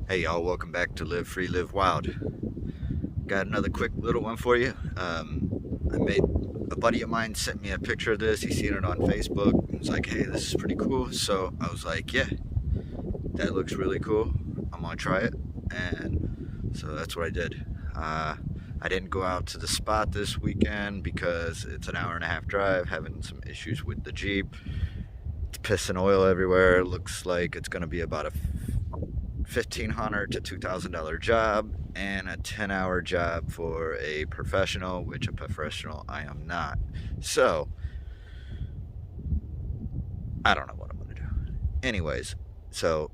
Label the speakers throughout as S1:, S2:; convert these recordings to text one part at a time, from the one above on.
S1: Hey y'all, welcome back to Live Free, Live Wild. Got another quick little one for you. A buddy of mine sent me a picture of this. He seen it on Facebook. He was like, hey, this is pretty cool. So I was like, yeah, that looks really cool. I'm gonna try it. And so that's what I did. I didn't go out to the spot this weekend because it's an hour and a half drive, having some issues with the Jeep. It's pissing oil everywhere. Looks like it's gonna be about a $1,500 to $2,000 job and a 10-hour job for a professional, which a professional I am not. So I don't know what I'm gonna do. Anyways, so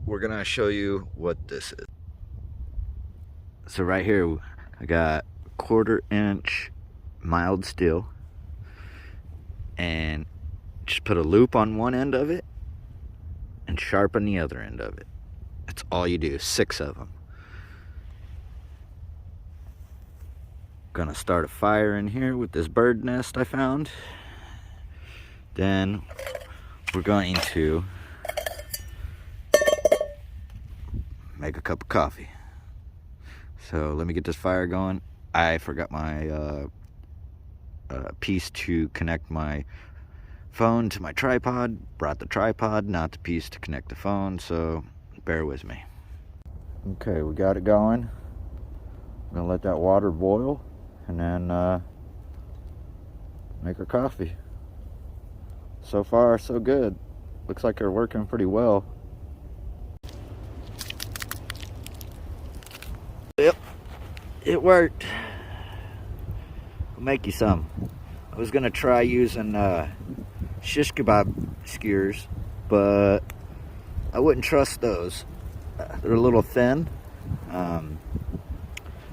S1: we're gonna show you what this is. So right here I got 1/4 inch mild steel, and just put a loop on one end of it and sharpen the other end of it. That's all you do, 6 of them. Gonna start a fire in here with this bird nest I found. Then we're going to make a cup of coffee. So let me get this fire going. I forgot my piece to connect my phone to my tripod. Brought the tripod, not the piece to connect the phone, so bear with me. Okay, we got it going. I'm gonna let that water boil and then make our coffee. So far, so good. Looks like they're working pretty well. Yep, it worked. I'll make you some. I was gonna try using shish kebab skewers, but I wouldn't trust those. They're a little thin.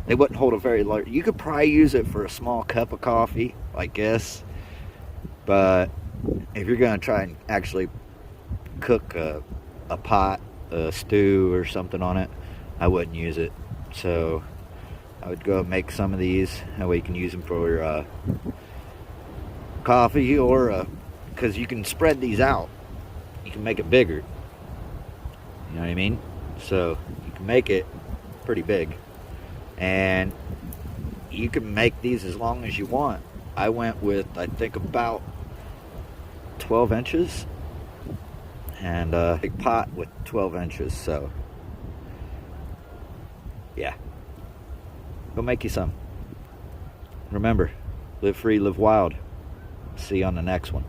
S1: They wouldn't hold a very large. You could probably use it for a small cup of coffee, I guess. But if you're gonna try and actually cook a pot, a stew or something on it, I wouldn't use it. So I would go make some of these. That way you can use them for coffee, or because you can spread these out. You can make it bigger. You know what I mean? So you can make it pretty big. And you can make these as long as you want. I went with, I think, about 12 inches. And a big pot with 12 inches. So, yeah. Go make you some. Remember, live free, live wild. See you on the next one.